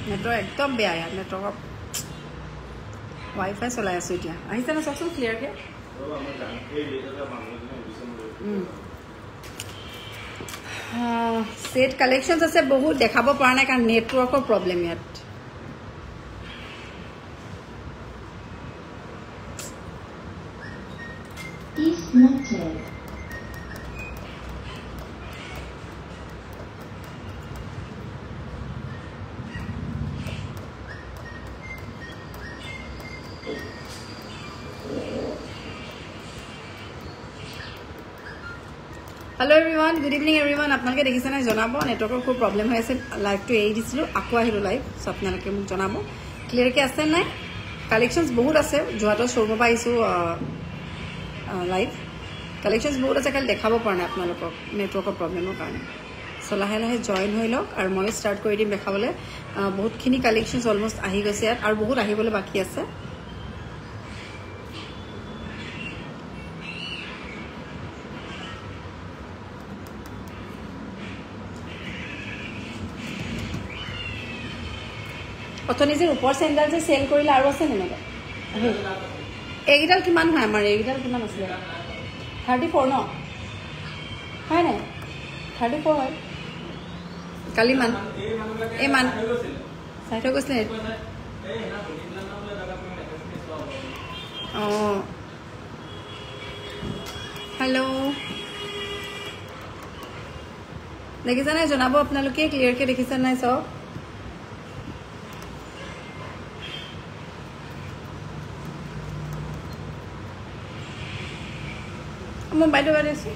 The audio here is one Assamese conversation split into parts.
নেটৱৰ্ক একদম বেয়া ইয়াত নেটৱৰ্কৰ ৱাইফাই চলাই আছোঁ এতিয়া আহিছে না চাওকচোন ক্লিয়াৰকৈ সেট কালেকশ্যনছ আছে বহুত দেখাব পৰা নাই কাৰণ নেটৱৰ্কৰ প্ৰব্লেম ইয়াত hello everyone good evening everyone आपलोके देखिसे ना जनाब नेटवर्कर खूब प्रॉब्लम हो आसे लाइव तो एरि दिसिलो आको आहिलो लाइव सो आपनालोके मुक जनाब क्लियर के आसे ना कलेक्शंस बहुत आसे जोहातो शोरूम पा आइसो लाइव कलेक्शंस बहुत आसे खाली देखाब পৰা নাই आपनालोকক नेटवर्कर प्रॉब्लমৰ কাৰণে सो लाहे लाहे जॉइन হৈ লওক আৰু মই স্টাर्ट কৰি দিম দেখাবলে বহুতখিনি कलेक्शंस অলমোস্ট আহি গৈছে আৰু বহুত আহিবলৈ বাকি আছে অথনি যে ওপৰ চেণ্ডেল যে সেল কৰিলে আৰু আছে নেনেকে এইগিডাল কিমান হয় আমাৰ এইগিডাল কিমান আছে 34 ন হয় নাই 34 হয় কালি মান এই মান চাই থৈ গৈছিলে हेलो দেখিছা নাই জনাব আপোনালোকে ক্লিয়াৰ কে দেখিছা নাই সব मोबाइल वाले से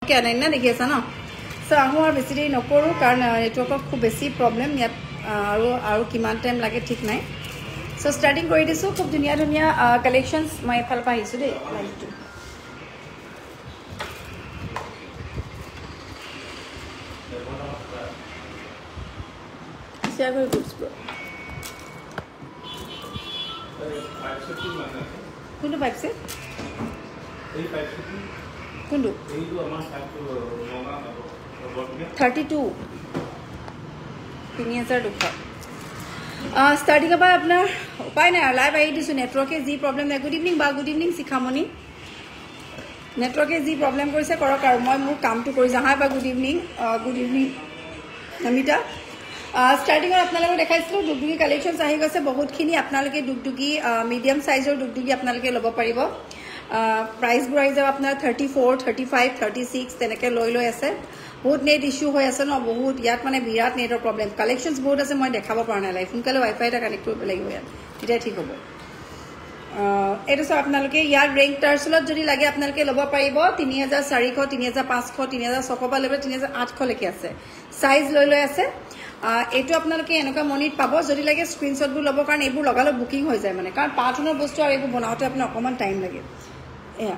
क्या नहीं ना देखिए ना सो आहू और बेसि देरी नकरो कारण नेटवर्क खूब बेसि प्रॉब्लम या और किमान टाइम लगे ठीक ना सो स्टार्टिंग कर दी खूब धुनिया धुनिया कलेक्शंस मैं एफाल पर आइसो दे কোনটো পাইপ से কোনটো 32 3200 स्टार्टिंग पर अपना उपाय ना लाइव आई दी नेटवर्के जी प्रॉब्लम है गुड इवनिंग बा गुड इवनिंग शिखामणि नेटवर्के जी प्रॉब्लम কৰিছে কৰক আৰু মই মোৰ কামটো কৰি যাওঁ বা গুড ইভিনিং নমিতা स्टार्टिंग আপোনালোকে দেখাইছিলো দুগদুগি কালেকশনস আহি গৈছে বহুতখিনি আপোনালোকে দুগদুগি মিডিয়াম সাইজৰ দুগদুগি আপোনালোকে ল'ব পাৰিব प्राइस बुराई जब अपना 34 35 36 तेनेके लय लय আছে बहुत नेट इश्यू হৈ আছে ন বহুত ইয়াত মানে বিৰাট নেটৰ প্ৰবলেম কালেকশনস বহুত আছে মই দেখাব পৰা নাই লাইভ সোনকালে ওয়াইফাই এটা কানেক্ট কৰিব লাগিব ইয়াত তেতিয়া ঠিক হ'ব এটো সব আপোনালোকে ইয়াৰ ৰেঞ্জ টাৰ্চলত যদি লাগে আপোনালোকে ল'ব পাৰিব 3400 3500 3600 পা লেবে 3800 লৈকে আছে সাইজ লয় লয় আছে এটো আপোনালোকে এনেকা মনিট পাব যদি লাগে স্ক্ৰিনশ্বট বু ল'ব কাৰণ এইবোৰ লগালো বুকিং হৈ যায় মানে কাৰণ পাঠনৰ বস্তু আৰু এইবোৰ বনাওতে আপোনাৰ অকমান টাইম লাগে এয়া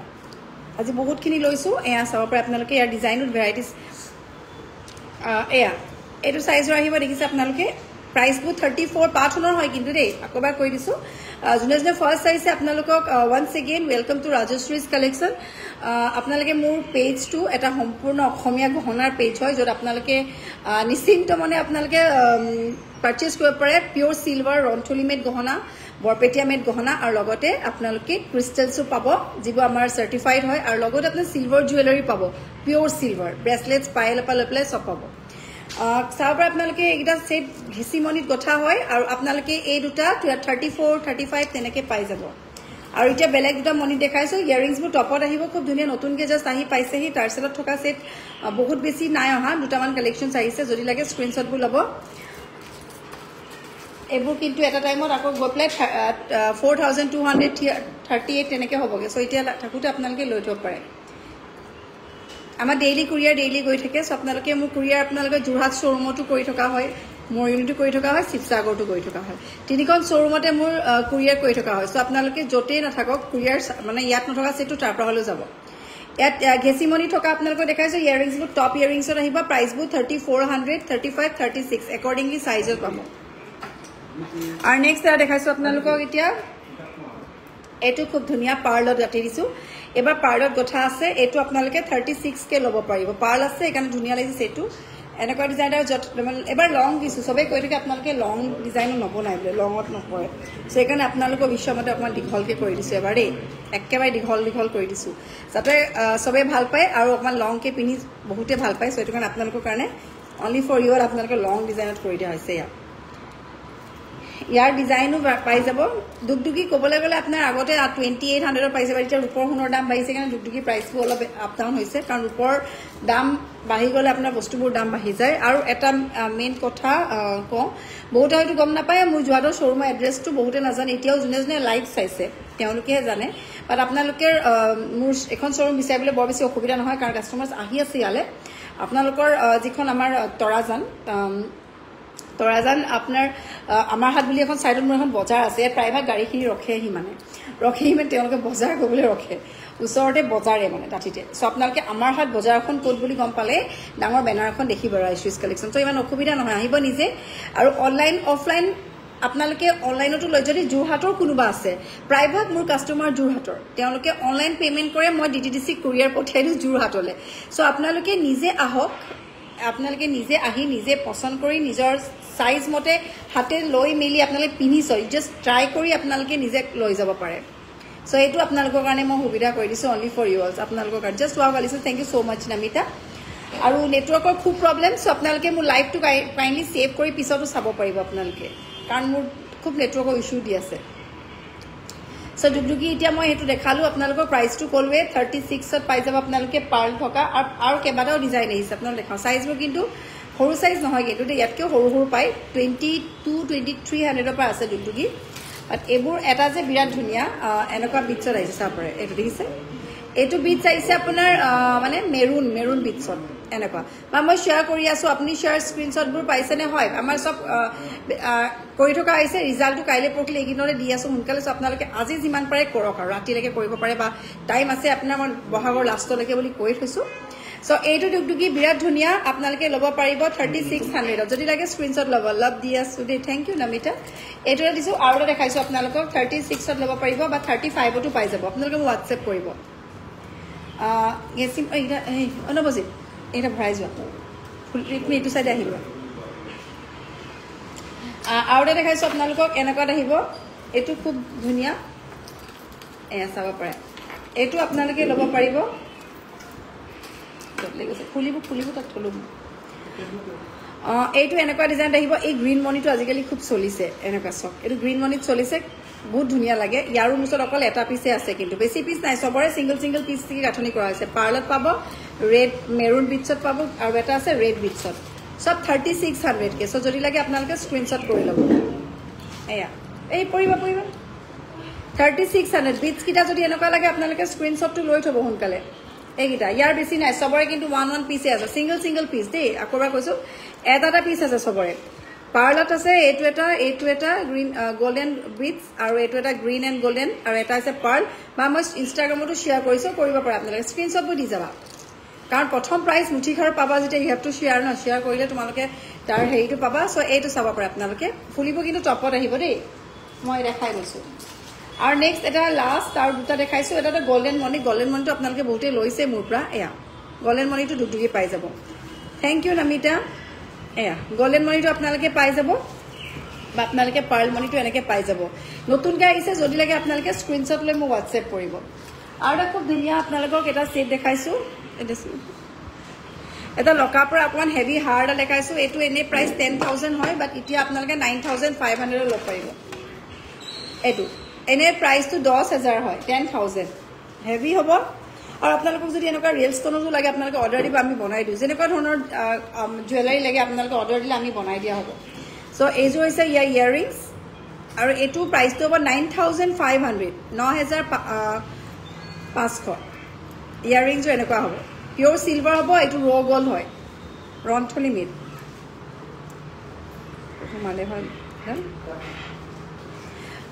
আজি বহুতখিনি লৈছো এয়া চাব পাৰে আপোনালোকে ইয়াৰ ডিজাইনৰ ভেৰাইটিজ এয়া এটো সাইজৰ আহিব দেখিছে আপোনালোকে प्राइस बु 34 पाठনৰ হয় কিন্তু দেই আকবাৰ কৈ দিছো জুনে জুনে ফাৰ্স্ট চাইছে আপোনালোকক once again welcome to Rajshree's collection আপোনালোকে মোৰ পেজ টু এটা সম্পূৰ্ণ অসমীয়া গহনাৰ পেজ হয় যত আপোনালোকে নিশ্চিন্ত মানে আপোনালোকে পাৰচেজ কৰিব পাৰে পিওৰ সিলভাৰ ৰন্থলি মেড গহনা বৰপেটিয়া মেড গহনা আৰু লগতে আপোনালোকে ক্ৰিষ্টেলসও পাব যিবোৰ আমাৰ সাৰ্টিফাইড হয় আৰু লগতে আপোনাৰ সিলভাৰ জুৱেলাৰী পাব পিওৰ সিলভাৰ ব্ৰেসলেটস পাইল পালপলে সব পাব साबर आपनालोके एटा सेट घिसिमनित गथा হয় আৰু আপোনালোকে এই দুটা 34 35 তেনেকে পাই যাব আৰু এটা বেলেগ দুটা মনি দেখাইছো ইয়াৰিংস বু টপত আহিব খুব ধুনিয়া নতুনকে জাস্ট আহি পাইছেহি টাৰ্সেলত থকা সেট বহুত বেছি নাই অহা দুটামান কালেকশনস আহিছে যদি লাগে স্ক্ৰিনশ্বট বু লব এবোৰ কিন্তু এটা টাইমত আকৌ গপলে 4238 তেনেকে হবগে সো এতিয়া থাকুতে আপোনালোকে লৈ থব পাৰে আমাৰ ডেইলি কুৰিয়াৰ ডেইলি গৈ থাকে সো আপোনালোকে মোৰ কুৰিয়াৰ আপোনালোকে জুৰহাট শোৰুমটো কৰি থকা হয় মৰিয়নিটো কৰি থকা হয় শিৱসাগৰটো কৰি থকা হয় তিনিখন শ্বৰুমতে মোৰ কুৰিয়াৰ কৰি থকা হয় সো আপোনালোকে য'তেই নাথাকক কুৰিয়াৰ মানে ইয়াত নথকা সেটটো তাৰ পৰা হলেও যাব ইয়াত ঘেচিমনি থকা আপোনালোকে দেখাইছো ইয়াৰিংছবোৰ টপ ইয়াৰিংছত আহিব প্ৰাইচবোৰ 3400 35 36 একৰ্ডিংলি সাইজত পাব আৰু নেক্সট এটা দেখাইছো আপোনালোকক এতিয়া এটো খুব ধুনিয়া পাৰ্লত ৰাতি দিছো এবাৰ পাৰ্লত গঠা আছে এটো আপোনালোকে 36 কে ল'ব পাৰিব পাৰ্ল আছে একাৰণে ধুনিয়া লাগিছে এটো এনেকুৱা ডিজাইনাৰ এবাৰ লং দিছো সবে কৈ থাকে আপোনালোকে লং ডিজাইন নবনাই বলে লংত নপৰে সেইকাৰণে আপোনালোকৰ বিশ্বমতে অকমান দীঘলকে কৰি দিছো এবাৰ দেই একেবাৰে দীঘল কৰি দিছো যাতে সবে ভাল পায় আৰু অকমান লং কে পিনি বহুতে ভাল পায় সো এটো কাৰণ আপোনালোকৰ কাৰণে অনলি ফৰ ইউ আপোনালোকে লং ডিজাইনত কৰি দিয়া হৈছে ইয়াৰ ডিজাইনো পাই যাব দুগদুগি ক'বলৈ গ'লে আপোনাৰ আগতে 2800 পাইছে বা এতিয়া ৰূপৰ সোণৰ দাম বাঢ়িছে কাৰণে দুগদুগি প্ৰাইচটো অলপ আপ ডাউন হৈছে কাৰণ ৰূপৰ দাম বাঢ়ি গ'লে আপোনাৰ বস্তুবোৰ দাম বাঢ়ি যায় আৰু এটা মেইন কথা কওঁ বহুতে হয়তো গম নাপায় মোৰ যোৱাটো শ্বৰুমৰ এড্ৰেছটো বহুতে নাজানে এতিয়াও যোনে লাইভ চাইছে তেওঁলোকেহে জানে বাট আপোনালোকে মোৰ এখন শ্বৰুম বিচাৰিবলৈ বৰ বেছি অসুবিধা নহয় কাৰণ কাষ্টমাৰ্ছ আহি আছে ইয়ালে আপোনালোকৰ যিখন আমাৰ তৰাজান আপোনাৰ আমাৰ হাত বুলি এখন সাইডত মোৰ এখন বজাৰ আছে প্ৰায়ভাগ গাড়ীখিনি ৰখেহি মানে তেওঁলোকে বজাৰ কৰিবলৈ ৰখে ওচৰতে বজাৰে মানে তাঠিতে সো আপোনালোকে আমাৰ হাত বজাৰখন ক'ত বুলি গম পালে ডাঙৰ বেনাৰ এখন দেখিব ৰাইচুইজ কালেকশ্যন তো ইমান অসুবিধা নহয় আহিব নিজে আৰু অনলাইন অফলাইন আপোনালোকে অনলাইনতো লৈ যদি জুৰহাটৰ কোনোবা আছে প্ৰায়ভাগ মোৰ কাষ্টমাৰ জুৰহাটৰ তেওঁলোকে অনলাইন পেমেন্ট কৰে মই ডিটিডিসি কুৰিয়াৰ পঠিয়াই দিও জুৰহাটলে সো আপোনালোকে নিজে আহক আপোনালোকে নিজে আহি নিজে পছন্দ কৰি নিজৰ সাইজ মতে হাতে লৈ মেলি আপোনালোকে পিনি সই জাস্ট ট্ৰাই কৰি আপোনালোকে নিজে লৈ যাব পাৰে সো এটো আপোনালোকৰ কাৰণে মই সুবিধা কৰি দিছো অনলি ফৰ ইউ অলস আপোনালোকৰ কাৰণে জাস্ট ওয়াও গালিছো thank you so much Namita আৰু নেটৱৰ্কৰ খুব প্ৰবলেম সো আপোনালোকে মোৰ লাইভটো কাইন্ডলি সেভ কৰি পিছতো চাব পাৰিব আপোনালোকে কাৰণ মোৰ খুব নেটৱৰ্কৰ ইস্যু দি আছে সো দুগদুগি এতিয়া মই হেতু দেখালো আপোনালোকৰ প্ৰাইচটো কলৱে 36 ত পাই যাব আপোনালোকে পাৰ্ল থকা আৰু কেবাটাও ডিজাইন আহিছে আপোনালোকে দেখাও সাইজবোৰ কিন্তু সৰু সাইজ নহয় কিন্তু ইয়াতকৈ সৰু পাই 22-2300 পৰা আছে দুগদুগি বাট এবোৰ এটা যে বিৰাট ধুনিয়া এনেকুৱা বিটছত আহিছে চাপৰে এটো দেখিছে এটো বিটছ আহিছে আপোনাৰ মানে মেৰুন বিটছত এনেকুৱা বা মই শেয়াৰ কৰি আছো আপুনি শেয়াৰ স্ক্ৰিনশ্বটবোৰ পাইছেনে হয় আমাৰ সব কৰি থকা আহিছে ৰিজাল্টটো কাইলে পৰকিলে এগিনৰে দি আছো সোনকালে সব আপোনালোকে আজি যিমান পাৰে কৰক আৰু ৰাতিলৈকে কৰিব পাৰে বা টাইম আছে আপোনাৰ মই বহাগৰ লাষ্টলৈকে বুলি কৈ থৈছো সো এইটো দুগদুগি বিৰাট ধুনিয়া আপোনালোকে ল'ব পাৰিব 3600 যদি লাগে স্ক্ৰিনশ্বট ল'ব লভ দি আছো দে থ্যাংক ইউ নমিতা এইটোৰে দিছো আৰু এটা দেখাইছো আপোনালোকক 36 ত ল'ব পাৰিব বা 35 টো পাই যাব আপোনালোকে হোৱাটসএপ কৰিব গেছিম এইটা অনবজি এটা ভৰাই যোৱা ফুলমি এইটো সাইডে আহিব আৰু এটা দেখাইছো আপোনালোকক এনেকুৱাত আহিব এইটো খুব ধুনিয়া চাব পাৰে এইটো আপোনালোকে ল'ব পাৰিব ফুলিব তাক থলুম এইটো এনেকুৱা ডিজাইন আহিব এই গ্ৰীণ মনিটো আজিকালি খুব চলিছে এনেকুৱা সব এইটো গ্ৰীণ মনিত চলিছে বহুত ধুনিয়া লাগে ইয়াৰো মুছত অকল এটা পিছে আছে কিন্তু বেছি পিস নাই সবৰে সিঙ্গল পিস থেকে গাঠনি কৰা হৈছে পাৰ্লত পাব ৰেড মেৰুন বিটছত পাব আৰু এটা আছে ৰেড বিটছত সব 3600 কে সো যদি লাগে আপোনালোকে স্ক্ৰিনশ্বট কৰি ল'ব এয়া এই পৰিবা 3600 বিটছ কিটা যদি এনেকুৱা লাগে আপোনালোকে স্ক্ৰিনশ্বটটো লৈ থব সোনকালে এইগিটা ইয়াৰ বেছি নাই সবৰে কিন্তু ওৱান পিছে আছে সিঙ্গল পিস দেই আকবা কৈছো এটা পিস আছে সবৰে পাৰ্লত আছে এইটো এটা গ্ৰীন গোল্ডেন বিটছ আৰু এইটো এটা গ্ৰীন এণ্ড গোল্ডেন আৰু এটা আছে পাৰ্ল বা মই ইনষ্টাগ্ৰামতো শেয়াৰ কৰিছো কৰিব পাৰে আপোনালোকে স্ক্ৰিনশ্বটবোৰ দি যাবা কাৰণ প্ৰথম প্ৰাইস মুঠিখাৰ পাবা যেতিয়া ইউ হেভ টু শেয়াৰ না শেয়াৰ কৰিলে তোমালোকে তাৰ হেৰিটো পাবা সো এইটো চাব পাৰে আপোনালোকে ফুলিব কিন্তু টপত আহিব দেই মই দেখাই গৈছো আৰু নেক্সট এটা লাষ্ট আৰু দুটা দেখাইছো এটা গোল্ডেন মনিটো আপোনালোকে বহুতে লৈছে মোৰ পৰা এয়া গোল্ডেন মনিটো দুগদুগি পাই যাব থ্যাংক ইউ নমিতা এয়া গোল্ডেন মনিটো আপোনালোকে পাই যাব বা আপোনালোকে পাৰ্ল মনিটো এনেকে পাই যাব নতুনকৈ আহিছে যদি লাগে আপোনালোকে স্ক্ৰিনশ্বট লৈ মোক হোৱাটসএপ কৰিব আৰু এটা খুব ধুনিয়া আপোনালোকক এটা সেট দেখাইছো এটা লকা পৰা অকমান হেভি হাৰ এটা দেখাইছো এইটো এনে প্ৰাইস 10000 হয় বাট এতিয়া আপোনালোকে 9500 ল'ব পাৰিব এইটো এনে প্ৰাইসটো 10000 হয় 10000 হেভি হ'ব আৰু আপোনালোকক যদি এনেকুৱা ৰিয়েল ষ্টনৰো লাগে আপোনালোকে অৰ্ডাৰ দিব আমি বনাই দিও যেনেকুৱা ধৰণৰ জুৱেলাৰী লাগে আপোনালোকে অৰ্ডাৰ দিলে আমি বনাই দিয়া হ'ব সো এইযোৰ হৈছে ইয়াৰিংছ আৰু এইটো প্ৰাইসটো হ'ব 9500 9500 ইয়াৰিংছ এনেকুৱা হ'ব পিওৰ সিলভাৰ হ'ব এইটো ৰ গোল্ড হয় ৰন্থলি মিড সোমালে হয়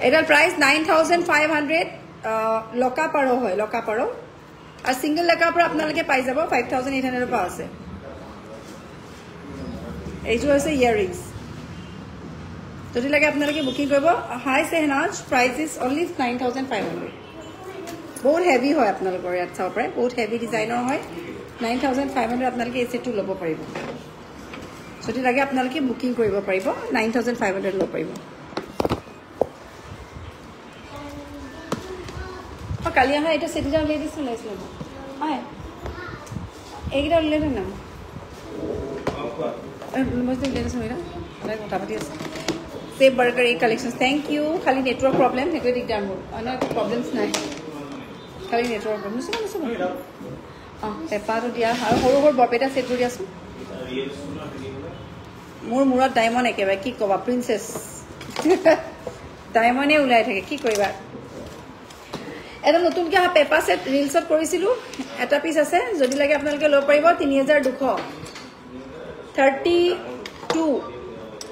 এটাৰ প্ৰাইচ 9500 লকা পাৰো হয় লকা পাৰো আৰু সিঙ্গল লকা পাৰো আপোনালোকে পাই যাব 5800 পৰা আছে এইটো আছে ইয়াৰিংছ যদি লাগে আপোনালোকে বুকিং কৰিব হাই সেহনাজ প্ৰাইস ইজ অনলি 9500 বহুত হেভি হয় আপোনালোকৰ ইয়াত চাব পাৰে বহুত হেভি ডিজাইনৰ হয় 9500 আপোনালোকে এই সেটটো ল'ব পাৰিব যদি লাগে আপোনালোকে বুকিং কৰিব পাৰিব 9500 ল'ব পাৰিব কালি আহা এটা সেটটা উলিয়াই দিছো লাইছিল হয় এইটা উলিয়াই দিন না মস্ত উলিয়াই দিছো মেৰা লাইক কথা পাতি আছে सेब बर्गर एक कलेक्शन थैंक यू खाली नेटवर्क प्रॉब्लम है कोई दिक्कत मोर अन्य प्रॉब्लम्स নাই खाली नेटवर्क प्रॉब्लम सुनो पेपा तो दिया हर हर बरपेटा सेट কৰি আছো মোৰ মুৰত ডায়মণ্ড একেবাৰে কি কবা প্ৰিন্সেস ডায়মণ্ডে উলাই থাকে কি কৰিবা এটা নতুনকে পেপা সেট ৰিলছত কৰিছিলো এটা পিস আছে যদি লাগে আপোনালোকে লব পাৰিব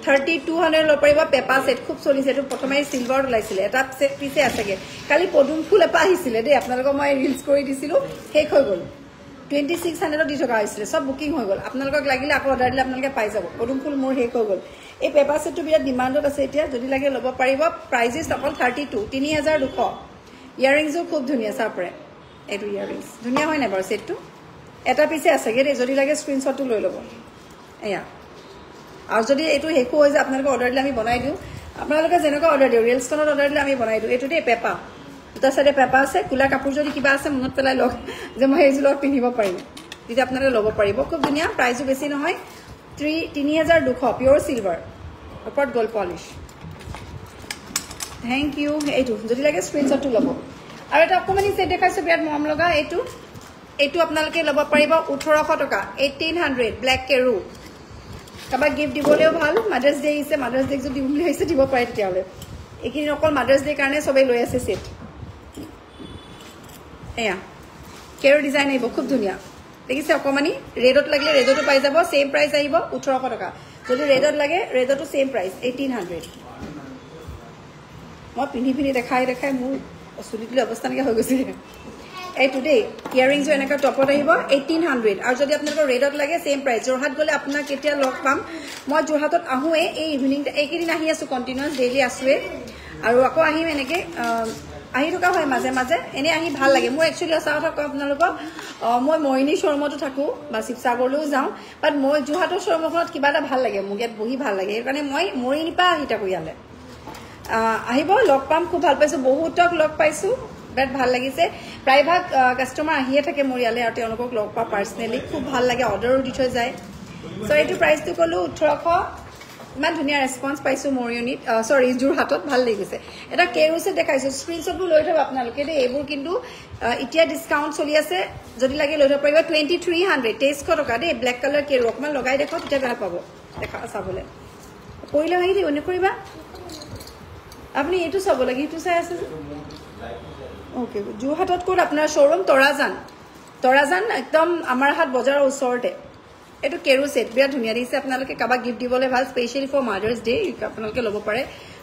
3200 লো পাৰিব পেপা সেট খুব চলিছে এটো প্ৰথমে সিলভাৰ ওলাইছিলে এটা সেট পিছে আছেগে কালি পদুম ফুল এপা আহিছিলে দে আপোনালোকক মই ৰিলস কৰি দিছিলো শেষ হৈ গল 2600 দি থকা হৈছিলে সব বুকিং হৈ গল আপোনালোকক লাগিলে আকৌ অৰ্ডাৰ দিলে আপোনালোকে পাই যাব পদুম ফুল মোৰ শেষ হৈ গল এই পেপা সেটটো বিৰাট ডিমান্ডত আছে এতিয়া যদি লাগে লব পাৰিব প্ৰাইস অকল 3200 ইয়াৰিংসও খুব ধুনিয়া চাপৰে এটো ইয়াৰিংস ধুনিয়া হয় না বাৰু সেটটো এটা পিছে আছেগে দে যদি লাগে স্ক্ৰিনশ্বটটো লৈ লব এয়া আৰ যদি এটু হেকু হৈ যায় আপোনালোকে অৰ্ডাৰ দিলে আমি বনাই দিও আপোনালোকে যেনেকৈ অৰ্ডাৰ দিও ৰিল ষ্টনত অৰ্ডাৰ দিলে আমি বনাই দিও এটু দে পেপা দুটা সাইডে পেপা আছে কুলা কাপোৰ যদি কিবা আছে মনত পেলাই লওক যে মই এইজুলত পিন্ধিব পাৰিম যদি আপোনালোকে ল'ব পাৰিব খুব ধুনিয়া প্ৰাইসও বেছি নহয় 3200 পিওৰ সিলভাৰ ওপৰত গোল্ড পলিশ থ্যাংক ইউ এইটু যদি লাগে স্ক্ৰিনশ্বটটো ল'ব আৰু এটা অকমানি সেট দেখাইছো বিৰাট মৰম লগা এইটু আপোনালোকে ল'ব পাৰিব 1800 টকা 1800 ব্ল্যাক কেৰু কাবা গিফট দিবলেও ভাল মাদার্স ডে ইছে মাদার্স ডে যদি উমলি হইছে দিব পারে তেতিয়ালে একিনি অকল মাদার্স ডে কাৰণে সবে লৈ আছে সেট এয়া কেৰো ডিজাইন আইব খুব ধুনিয়া দেখিছে অকমানি ৰেডত লাগিলে ৰেডটো পাই যাব সেম প্ৰাইস আইব 1800 টকা যদি ৰেডত লাগে ৰেডটো সেম প্ৰাইস 1800 মই পিনি দেখাই মোৰ অসুলিতলি অৱস্থা নাকি হৈ গৈছে এই টুডে ইয়াৰিংস এনেকা টপত আহিব 1800 আৰু যদি আপোনালোকৰ ৰেডত লাগে সেম প্ৰাইস জোৰহাট গলে আপোনাক কেতিয়া লগ পাম মই জোৰহাটত আহুৱে এই ইভিনিং এইকেদিন আহি আছো কন্টিনিউয়াস ডেইলি আছুৱে আৰু আকৌ আহিম এনেকে আহি থকা হয় মাজে মাজে এনে আহি ভাল লাগে মই একচুয়ালি আছা কথা কম আপোনালোকক মই মইনি শৰ্মটো থাকো বা শিৱসাগৰলৈও যাওঁ বাট মই জোৰহাটৰ শৰ্মখনত কিবা এটা ভাল লাগে মোক ইয়াত বহি ভাল লাগে সেইকাৰণে মই মইনি পা আহি থাকো ইয়ালে আহিব লগ পাম খুব ভাল পাইছো বহুতক লগ পাইছো বেট ভাল লাগিছে প্ৰায়ভাগ কাস্টমাৰ আহিয়ে থাকে মোৰ ইয়ালে আৰু তেওঁলোকক লগ পা পাৰ্সনেলি খুব ভাল লাগে অৰ্ডাৰো দি থৈ যায় সো এইটো প্ৰাইসটো কলো 1800 ইমান ধুনিয়া ৰেসপন্স পাইছো মোৰ ইউনিট সৰি জোৰহাটত ভাল লাগিছে এটা কেৰুছে দেখাইছো স্ক্ৰিনশ্বটবোৰ লৈ থব আপোনালোকে দে এইবোৰ কিন্তু ইতিয়া ডিসকাউন্ট চলি আছে যদি লাগে লৈ থব পাৰিব 2300 2300 টকা দে ব্ল্যাক কালাৰ কেৰু অকমান লগাই দেখো তেতিয়া ভাল পাব দেখা চাবলে কইলে আহি দিও নকৰিবা আপনি এটো চাব লাগি এটো চাই আছে ओके जोरहाटत कोड अपना शोरूम तराजान एकदम आमार हाट बजाৰৰ ওচৰতে এটো কেৰু সেট বিয়া ধুনিয়া দিছে আপোনালোকে কাবা গিফট দিবলে ভাল স্পেশালি ফৰ মাদাৰ্স ডে আপোনালোকে ল'ব পাৰে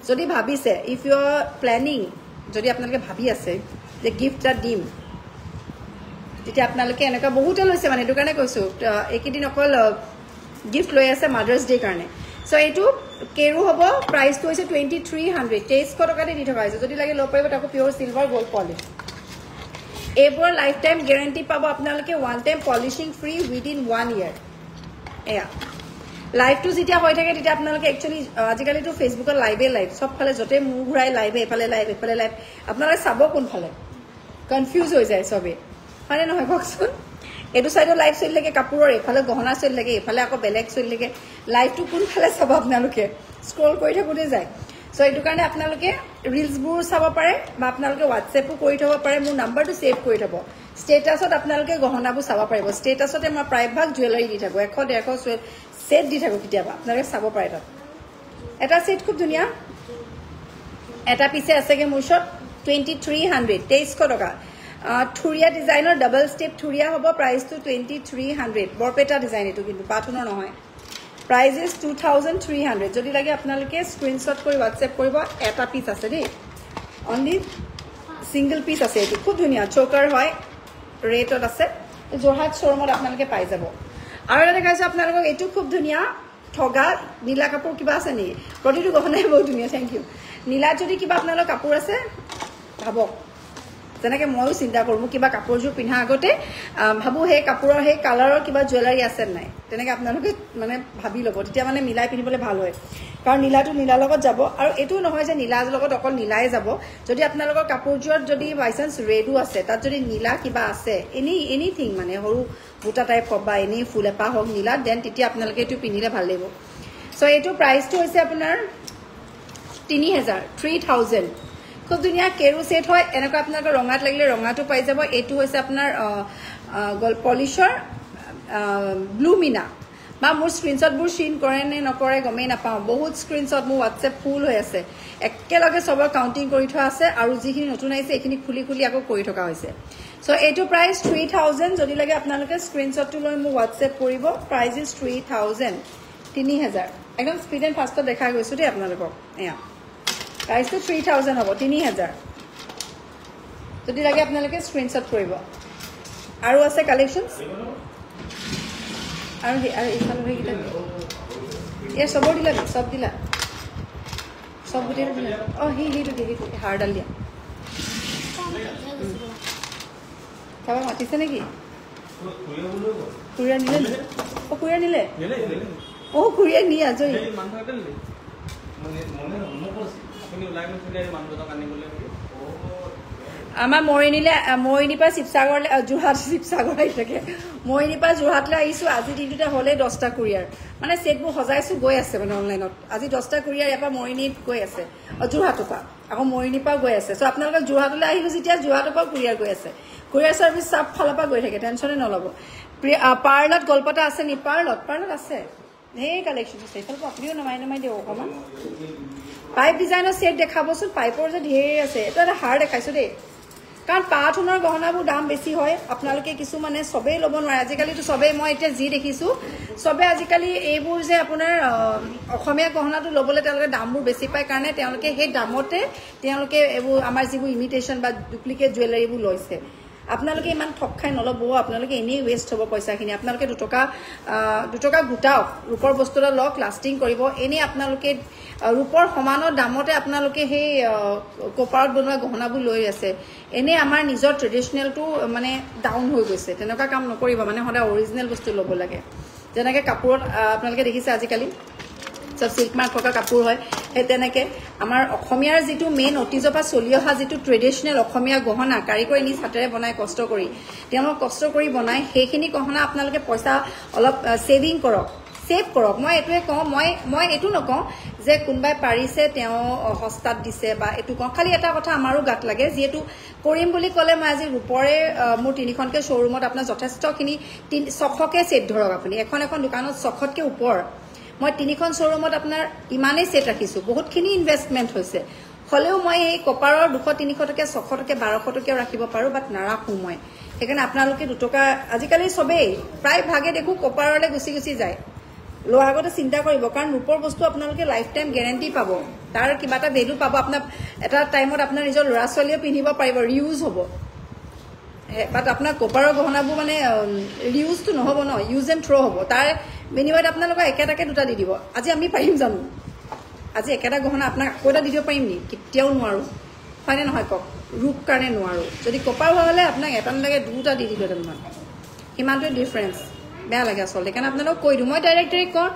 যদি ভাবিছে ইফ ইউ আর প্ল্যানিং যদি আপোনালোকে ভাবি আছে যে গিফট এটা দিম তেতিয়া আপোনালোকে এনেকা বহুতে লৈছে মানে এটো কাৰণে কৈছো একিদিন অকল গিফট লৈ আছে মাদাৰ্স ডে কাৰণে সো এইটো কেৰু হ'ব প্ৰাইসটো হৈছে 2300 2300 টকা দি থকা হৈছে যদি লাগে ল পাৰিব তাকো pure silver gold polish ever lifetime guarantee পাব আপোনালোকে one time polishing free within 1 year এয়া লাইভ টু যেতিয়া হৈ থাকে তেতিয়া আপোনালোকে একচুয়ালি আজিকালি তো ফেসবুকৰ লাইভ সব ফালে জতে মু ঘুৰাই লাইভ এফালে লাইভ আপোনালোকে চাব কোন ফালে কনফিউজ হৈ যায় সবে মানে নহয় ককচোন এটো সাইডৰ লাইভ চলি লাগে কাপোৰৰ এফালে গহনা চলি লাগে এফালে আকৌ বেলেগ চলি লাগে লাইভটো কোন ফালে চাব আপোনালোকে স্ক্ৰল কৰি থাকোতে যায় সো এটো কাৰণে আপোনালোকে ৰিলছবোৰ চাব পাৰে বা আপোনালোকে WhatsAppও কৰি থব পাৰে মোৰ নাম্বাৰটো সেভ কৰি থব স্ট্যাটাসত আপোনালোকে গহনাবোৰ চাব পাৰিব স্ট্যাটাসতে মই প্ৰায়ভাগ জুৱেলাৰী দি থাকো 100-150 সেট দি থাকো কিতিয়াবা আপোনালোকে চাব পাৰে তাত এটা সেট খুব ধুনিয়া এটা পিছে আছেগে মোৰ শট 2300 2300 টকা থুৰিয়া ডিজাইনৰ ডাবল স্টেপ থুৰিয়া হ'ব প্ৰাইস টু 2300 বৰপেটা ডিজাইন এটো কিন্তু পাথনৰ নহয় প্ৰাইজ ইজ 2300 যদি লাগে আপোনালোকে স্ক্ৰীনশ্বট কৰি হোৱাটছএপ কৰিব এটা পিচ আছে দেই অনলি সিঙ্গল পিচ আছে এটো খুব ধুনিয়া চোকাৰ হয় ৰেটত আছে যোৰহাট শ্বৰুমত আপোনালোকে পাই যাব আৰু এটা দেখাইছো আপোনালোকক এটো খুব ধুনিয়া ঠগা নীলা কাপোৰ কিবা আছে নি প্ৰতিটো গহনাই বহুত ধুনিয়া থ্যাংক ইউ নীলা যদি কিবা আপোনালোকৰ কাপোৰ আছে ভাবক যেনেকৈ ময়ো চিন্তা কৰোঁ কিবা কাপোৰযোৰ পিন্ধা আগতে ভাবোঁ সেই কাপোৰৰ সেই কালাৰৰ কিবা জুৱেলাৰী আছে নাই তেনেকৈ আপোনালোকে মানে ভাবি ল'ব তেতিয়া মানে মিলাই পিন্ধিবলৈ ভাল হয় কাৰণ নীলাটো নীলাৰ লগত যাব আৰু এইটো নহয় যে নীলাৰ লগত অকল নীলাই যাব যদি আপোনালোকৰ কাপোৰযোৰত যদি বাইচান্স ৰেডো আছে তাত যদি নীলা কিবা আছে এনিথিং মানে সৰু বুটা টাইপ হওক বা এনেই ফুল এপাহ হওক নীলা দেন তেতিয়া আপোনালোকে এইটো পিন্ধিলে ভাল লাগিব চ' এইটো প্ৰাইচটো হৈছে আপোনাৰ 3000 খুব ধুনিয়া কেৰু সেট হয় এনেকুৱা আপোনালোকৰ ৰঙাত লাগিলে ৰঙাটো পাই যাব এইটো হৈছে আপোনাৰ গল পলিশৰ ব্লু মিনা বা মোৰ স্ক্ৰীনশ্বটবোৰ শ্বিন কৰে নে নকৰে গমেই নাপাওঁ বহুত স্ক্ৰীনশ্বট মোৰ হোৱাটছএপ ফুল হৈ আছে একেলগে সবৰ কাউণ্টিং কৰি থোৱা আছে আৰু যিখিনি নতুন আহিছে এইখিনি খুলি খুলি আকৌ কৰি থকা হৈছে চ' এইটো প্ৰাইচ 3000 যদি লাগে আপোনালোকে স্ক্ৰীনশ্বটটো লৈ মোক হোৱাটছএপ কৰিব প্ৰাইচ ইজ 3000 একদম স্পীড এণ্ড ফাষ্টত দেখাই গৈছোঁ দেই আপোনালোকক এয়া প্ৰাইচটো 3000 হ'ব 3000 যদি লাগে আপোনালোকে স্ক্ৰীনশ্বট কৰিব আৰু আছে কালেকশ্যনছ আৰু এইফালে সেইকেইটা এয়া চবৰ দিলা চব দিলা চব গোটেইটো দিলা অঁ সেইটো হাৰডাল দিয়া কাৰোবাক মাতিছে নেকি খুৰীয়া নিলে অঁ খুৰীয়া নিলে অঁ খুৰীয়া নি আজৰি আমাৰ মৰিণীৰ পৰা শিৱসাগৰলৈ যোৰহাট শিৱসাগৰ আহি থাকে মৰিণীৰ পৰা যোৰহাটলৈ আহিছোঁ আজি দিনটোতে হ'লেই 10টা কুৰিয়াৰ মানে ছেটবোৰ সজাইছোঁ গৈ আছে মানে অনলাইনত আজি 10টা কুৰিয়াৰ ইয়াৰ পৰা মৰিণীত গৈ আছে যোৰহাটৰ পৰা আকৌ মৰিণীৰ পৰা গৈ আছে চ' আপোনালোকে যোৰহাটলৈ আহিলোঁ যেতিয়া যোৰহাটৰ পৰা কুৰিয়াৰ গৈ আছে কুৰিয়াৰ ছাৰ্ভিচ চব ফালৰ পৰা গৈ থাকে টেনশ্যনে নল'ব পাৰ্লত গল্পটা আছে নি পাৰ্লত আছে ঢেৰ কালেকশ্যন আছে এইফালে আপুনিও নমাই দিয়ক অকণমান পাইপ ডিজাইনৰ ছেট দেখাবচোন পাইপৰ যে ঢেৰ আছে এইটো এটা হাৰ দেখাইছোঁ দেই কাৰণ পাট সোণৰ গহনাবোৰ দাম বেছি হয় আপোনালোকে কিছুমানে চবেই ল'ব নোৱাৰে আজিকালিতো চবেই মই এতিয়া যি দেখিছোঁ চবে আজিকালি এইবোৰ যে আপোনাৰ অসমীয়া গহনাটো ল'বলৈ তেওঁলোকে দামবোৰ বেছি পায় কাৰণে তেওঁলোকে সেই দামতে তেওঁলোকে এইবোৰ আমাৰ যিবোৰ ইমিটেশ্যন বা ডুপ্লিকেট জুৱেলাৰীবোৰ লৈছে আপোনালোকে ইমান ঠক খাই নল'ব আপোনালোকে এনেই ৱেষ্ট হ'ব পইচাখিনি আপোনালোকে দুটকা গোটাওক ৰূপৰ বস্তু এটা লওক লাষ্টিং কৰিব এনেই আপোনালোকে ৰূপৰ সমানৰ দামতে আপোনালোকে সেই কপাৰত বনোৱা গহনাবোৰ লৈ আছে এনেই আমাৰ নিজৰ ট্ৰেডিশ্যনেলটো মানে ডাউন হৈ গৈছে তেনেকুৱা কাম নকৰিব মানে সদায় অৰিজিনেল বস্তু ল'ব লাগে যেনেকৈ কাপোৰত আপোনালোকে দেখিছে আজিকালি চব চিল্ক মাৰ্ক থকা কাপোৰ হয় সেই তেনেকৈ আমাৰ অসমীয়াৰ যিটো মেইন অতীজৰ পৰা চলি অহা যিটো ট্ৰেডিশ্যনেল অসমীয়া গহনা কাৰিকৰে নিজ হাতেৰে বনাই কষ্ট কৰি তেওঁলোক কষ্ট কৰি বনাই সেইখিনি গহনা আপোনালোকে পইচা অলপ ছেভ কৰক মই এইটোৱে কওঁ মই এইটো নকওঁ যে কোনোবাই পাৰিছে তেওঁ সস্তাত দিছে বা এইটো কওঁ খালি এটা কথা আমাৰো গাত লাগে যিহেতু কৰিম বুলি ক'লে মই আজি ৰূপৰে মোৰ 3খনকৈ শ্ব'ৰুমত আপোনাৰ যথেষ্টখিনি 600কে ছেট ধৰক আপুনি এখন দোকানত 600তকৈ ওপৰ মই 3খন শ্ব'ৰুমত আপোনাৰ ইমানেই ছেট ৰাখিছোঁ বহুতখিনি ইনভেষ্টমেণ্ট হৈছে হ'লেও মই এই কপাৰৰ 200-300 টকীয়া 600 টকীয়া 1200 টকীয়াও ৰাখিব পাৰোঁ বাট নাৰাখোঁ মই সেইকাৰণে আপোনালোকে দুটকা আজিকালি চবেই প্ৰায় ভাগে দেখোঁ কপাৰলৈ গুচি যায় লোৱাৰ আগতে চিন্তা কৰিব কাৰণ ৰূপৰ বস্তু আপোনালোকে লাইফ টাইম গেৰেণ্টি পাব তাৰ কিবা এটা ভেলু পাব আপোনাৰ এটা টাইমত আপোনাৰ নিজৰ ল'ৰা ছোৱালীয়েও পিন্ধিব পাৰিব ৰিউজ হ'ব বাট আপোনাৰ কপাৰৰ গহনাবোৰ মানে ৰিউজটো নহ'ব ন ইউজ এণ্ড থ্ৰ' হ'ব তাৰ বিনিময়ত আপোনালোকক একেটাকে দুটা দি দিব আজি আমি পাৰিম জানো আজি একেটা গহনা আপোনাক আকৌ এটা দি দিব পাৰিম নি কেতিয়াও নোৱাৰোঁ হয়নে নহয় কওক ৰূপ কাৰণে নোৱাৰোঁ যদি কপাৰ হোৱা হ'লে আপোনাক এটা নালাগে দুটা দি দিলোঁ তাৰমানে সিমানটোৱে ডিফাৰেঞ্চ বেয়া লাগে আচলতে সেইকাৰণে আপোনালোকক কৈ দিওঁ মই ডাইৰেক্ট কওঁ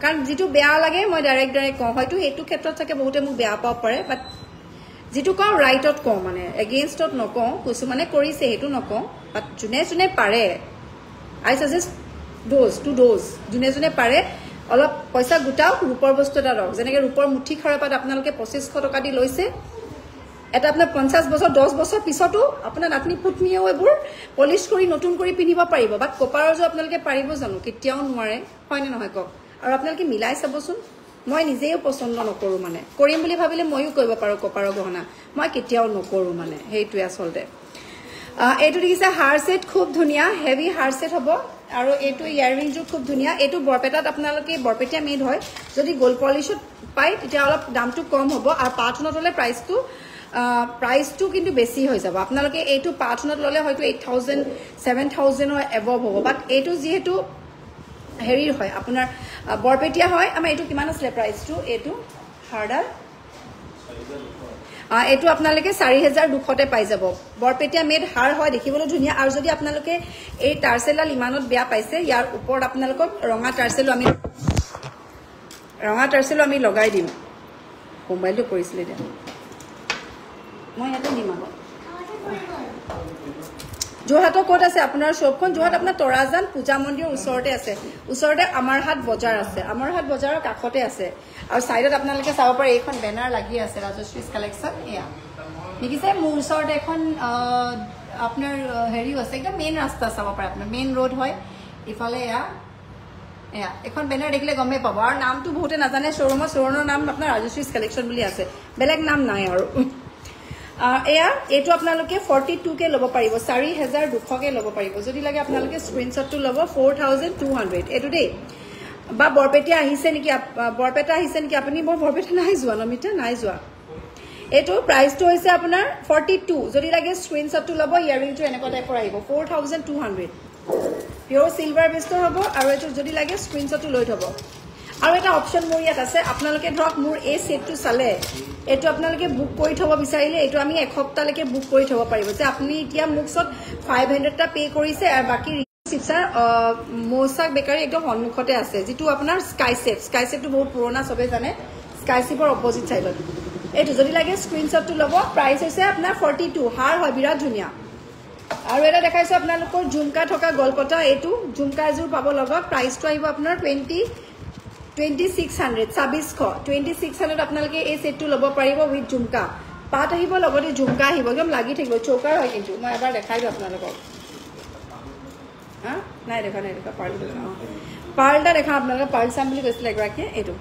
কাৰণ যিটো বেয়া লাগে মই ডাইৰেক্ট কওঁ হয়তো এইটো ক্ষেত্ৰত থাকে বহুতে মোক বেয়া পাব পাৰে বাট যিটো কওঁ ৰাইটত কওঁ মানে এগেইনষ্টত নকওঁ কিছুমানে কৰিছে সেইটো নকওঁ বাট যোনে পাৰে আই ছাজেষ্ট ড'জ যোনে পাৰে অলপ পইচা গোটাওক ৰূপৰ বস্তু এটা লওক যেনেকৈ ৰূপৰ মুঠি খৰপাত আপোনালোকে 2500 টকা দি লৈছে এটা আপোনাৰ 50 বছৰ 10 বছৰ পিছতো আপোনাৰ নাতনি পুতনিয়েও এইবোৰ পলিচ কৰি নতুন কৰি পিন্ধিব পাৰিব বাট কপাৰৰ যে আপোনালোকে পাৰিব জানো কেতিয়াও নোৱাৰে হয়নে নহয় কওক আৰু আপোনালোকে মিলাই চাবচোন মই নিজেও পচন্দ নকৰোঁ মানে কৰিম বুলি ভাবিলে ময়ো কৰিব পাৰোঁ কপাৰৰ গহনা মই কেতিয়াও নকৰোঁ মানে সেইটোৱে আচলতে এইটো দেখিছে হাৰ ছেট খুব ধুনীয়া হেভি হাৰ ছেট হ'ব আৰু এইটো ইয়াৰৰিংটো খুব ধুনীয়া এইটো বৰপেটাত আপোনালোকে বৰপেটীয়া মেড হয় যদি গোল্ড পলিশত পায় তেতিয়া অলপ দামটো কম হ'ব আৰু পাথনত হ'লে প্ৰাইচটো কিন্তু বেছি হৈ যাব আপোনালোকে এইটো পাথনত ল'লে হয়তো 8,000 7,000 এবভ হ'ব বাট এইটো যিহেতু হেৰিৰ হয় আপোনাৰ বৰপেটীয়া হয় আমাৰ এইটো কিমান আছিলে প্ৰাইচটো এইটো হাৰডাল এইটো আপোনালোকে 4,200তে পাই যাব বৰপেটীয়া মেড হাৰ হয় দেখিবলৈ ধুনীয়া আৰু যদি আপোনালোকে এই টাৰ্চেলডাল ইমানত বেয়া পাইছে ইয়াৰ ওপৰত আপোনালোকক ৰঙা টাৰ্চেলো আমি লগাই দিম মোবাইলটো পৰিছিলে এতিয়া মই ইয়াতে দিম আগত যোৰহাটৰ ক'ত আছে আপোনাৰ শ্বপখন যোৰহাট আপোনাৰ তৰাজান পূজা মন্দিৰৰ ওচৰতে আমাৰ হাট বজাৰ আছে আমাৰ হাট বজাৰৰ কাষতে আছে আৰু সাইডত আপোনালোকে চাব পাৰে এইখন বেনাৰ লাগি আছে ৰাজশ্ৰীজ কালেকশন এয়া দেখিছে মোৰ ওচৰতে এখন আপোনাৰ হেৰিও আছে একদম মেইন ৰাস্তা চাব পাৰে আপোনাৰ মেইন ৰোড হয় ইফালে এয়া এখন বেনাৰ দেখিলে গমেই পাব আৰু নামটো বহুতে নাজানে শ্ব'ৰুমৰ নাম আপোনাৰ ৰাজশ্ৰীজ কালেকশন বুলি আছে বেলেগ নাম নাই আৰু এইটো আপোনালোকে 42কে ল'ব পাৰিব 4,200কে ল'ব পাৰিব যদি লাগে আপোনালোকে স্ক্ৰীনশ্বটটো ল'ব 4,200 এইটো দেই বা বৰপেটা আহিছে নেকি আপুনি মোৰ বৰপেটা নাই যোৱা নমিতা নাই যোৱা এইটো প্ৰাইচটো হৈছে আপোনাৰ 42 যদি লাগে স্ক্ৰীনশ্বটটো ল'ব ইয়াৰিংটো এনেকুৱা টাইপৰ আহিব 4,200 পিয়ৰ চিলভাৰ বেষ্টৰ হ'ব আৰু এইটো যদি লাগে স্ক্ৰীনশ্বটটো লৈ থ'ব আৰু এটা অপশ্যন মোৰ ইয়াত আছে আপোনালোকে ধৰক মোৰ এই সেটটো চালে এইটো আপোনালোকে বুক কৰি থ'ব বিচাৰিলে এইটো আমি এসপ্তাহলৈকে বুক কৰি থ'ব পাৰিব যে আপুনি এতিয়া মোক চত 500টা পে কৰিছে আৰু বাকী ৰিচিপ্টছাৰ মৌচাক বেকাৰী একদম সন্মুখতে আছে যিটো আপোনাৰ স্কাইচেপটো বহুত পুৰণা চবে জানে স্কাইচেপৰ অপজিট চাইডত এইটো যদি লাগে স্ক্ৰীনশ্বটটো ল'ব প্ৰাইচ হৈছে আপোনাৰ 42 হাৰ হয় বিৰাট ধুনীয়া আৰু এটা দেখাইছো আপোনালোকৰ ঝুমকা থকা গলপতা এইটো ঝুমকা এযোৰ পাব লগত প্ৰাইচটো আহিব আপোনাৰ 2,600 আপোনালোকে এই সেটটো ল'ব পাৰিব উইথ ঝুমকা পাত আহিব লগতে ঝুমকা আহিব একদম লাগি থাকিব চৌকাৰ হয় কিন্তু মই এবাৰ দেখাই দিওঁ আপোনালোকক নাই দেখা পাৰ্লটা দেখা আপোনালোকে পাৰ্ল চাম বুলি কৈছিলে এগৰাকীয়ে এইটো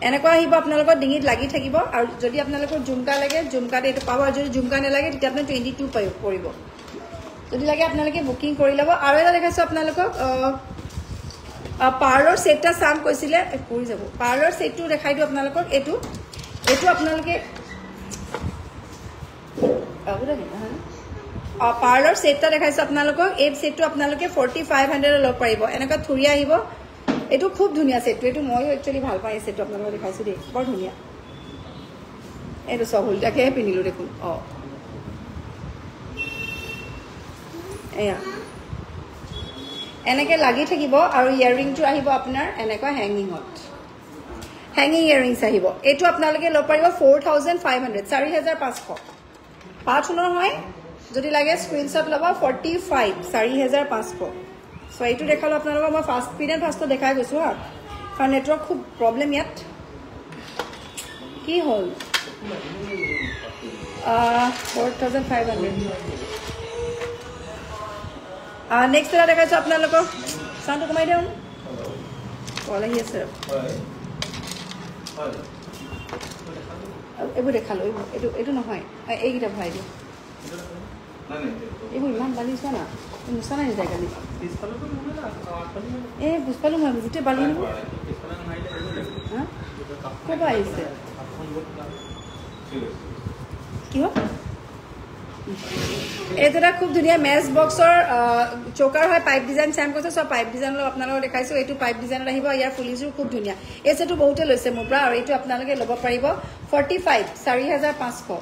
এনেকুৱা আহিব আপোনালোকৰ ডিঙিত লাগি থাকিব আৰু যদি আপোনালোকৰ ঝুমকা লাগে ঝুমকাতে এইটো পাব আৰু যদি ঝুমকা নালাগে তেতিয়া আপোনাৰ 22 পৰিব যদি লাগে আপোনালোকে বুকিং কৰি ল'ব আৰু এটা দেখাইছো আপোনালোকক পাৰ্লৰ সেটটা চাম কৈছিলে পৰি যাব পাৰ্লৰ সেটটো দেখাই দিওঁ আপোনালোকক এইটো আপোনালোকে পাৰ্লৰ সেটটা দেখাইছো আপোনালোকক এই সেটটো আপোনালোকে 4,500 ল'ব পাৰিব এনেকুৱা থুৰিয়া আহিব এইটো খুব ধুনীয়া সেটটো এইটো ময়ো একচুৱেলি ভাল পাই সেটটো আপোনালোকক দেখাইছো দেই বৰ ধুনীয়া এইটো চব উল্টাকেহে পিন্ধিলো দেখোন এয়া এনেকে লাগি থাকিব আৰু ইয়াৰিংটো আহিব আপোনাৰ এনেকুৱা হেঙিং ইয়াৰিংছ আহিব এইটো আপোনালোকে ল'ব পাৰিব 4,500 4,500 পাঁচশনৰ হয় যদি লাগে স্ক্ৰীনশ্বট ল'ব 45 4,500 সো এইটো দেখালো আপোনালোকক মই ফাৰ্ষ্টটো দেখাই গৈছো কাৰণ নেটৱৰ্ক খুব প্ৰব্লেম ইয়াত কি হ'ল 4,500 নেক্সট এটা দেখাইছো আপোনালোকৰ চাউণ্ডটো কমাই দিওঁ কল আহি আছে এইবোৰ দেখালো এইটো নহয় এইকেইটা ভৰাই দিওঁ এইবোৰ ইমান বালি চোৱা না নোচোৱা নাই যায় কালি এই বুজ পালো মই গোটেই বালি ক'ৰ পৰা আহিছে কি হ'ল এইটো এটা খুব ধুনীয়া মেচ বক্সৰ চৌকাৰ হয় পাইপ ডিজাইন চাম কৈছে চব পাইপ ডিজাইন আপোনালোকক দেখাইছো এইটো পাইপ ডিজাইনত আহিব ইয়াৰ ফুলিযোৰ খুব ধুনীয়া এই সেটটো বহুতে লৈছে মোৰ পৰা আৰু এইটো আপোনালোকে ল'ব পাৰিব 45 4,500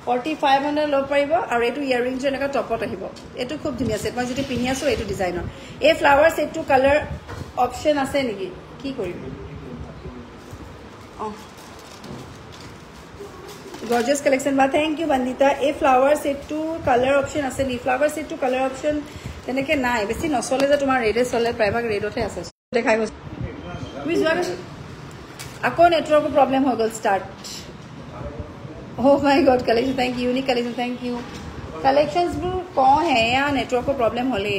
4,500 ল'ব পাৰিব আৰু এইটো ইয়াৰিংটো এনেকুৱা টপত আহিব এইটো খুব ধুনীয়া সেট মই যিটো পিন্ধি আছো এইটো ডিজাইনৰ এই ফ্লাৱাৰ সেটটো কালাৰ অপশ্যন আছে নেকি কি কৰিম গৰ্জিয়াস কালেকশন বা থ্যাংক ইউ বন্দিতা এই ফ্লাৱাৰ সেটটো কালাৰ অপশ্যন আছে নি ফ্লাৱাৰ সেটটো কালাৰ অপশ্যন তেনেকে নাই বেছি নচলে যে তোমাৰ ৰেডে চলে প্ৰায়ভাগ ৰেডতে আছে দেখাই গৈছে তুমি যোৱা গৈছে আকৌ নেটৱৰ্কৰ প্ৰব্লেম হৈ গ'ল start Oh my God, collection, thank you. Unique collection, thank you. Collections bro, कौन है या network को problem होले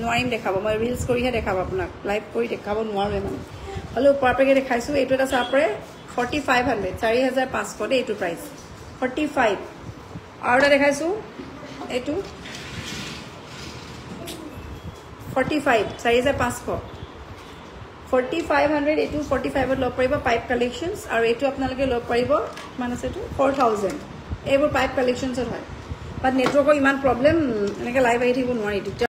নোৱাৰিম দেখাব মই ৰিলস কৰিহে দেখাব আপোনাক লাইভ কৰি দেখাব নোৱাৰো মানে হলে ওপৰ পৰা দেখাইছো এইটো এটা চাপৰে 4,500 4,500 দে এইটো প্ৰাইস 45 আৰু এটা দেখাইছো এইটো 45 4500 4500 এইটো 45ত লব পাৰিব পাইপ কালেকশনছ আৰু এইটো আপোনালোকে লব পাৰিব মানে সেটো 4000 এইবোৰ পাইপ কালেকশনছত হয় বাট নেটৱৰ্কৰ ইমান প্ৰবলেম এনেকৈ লাইভ আহি থাকিব নোৱাৰি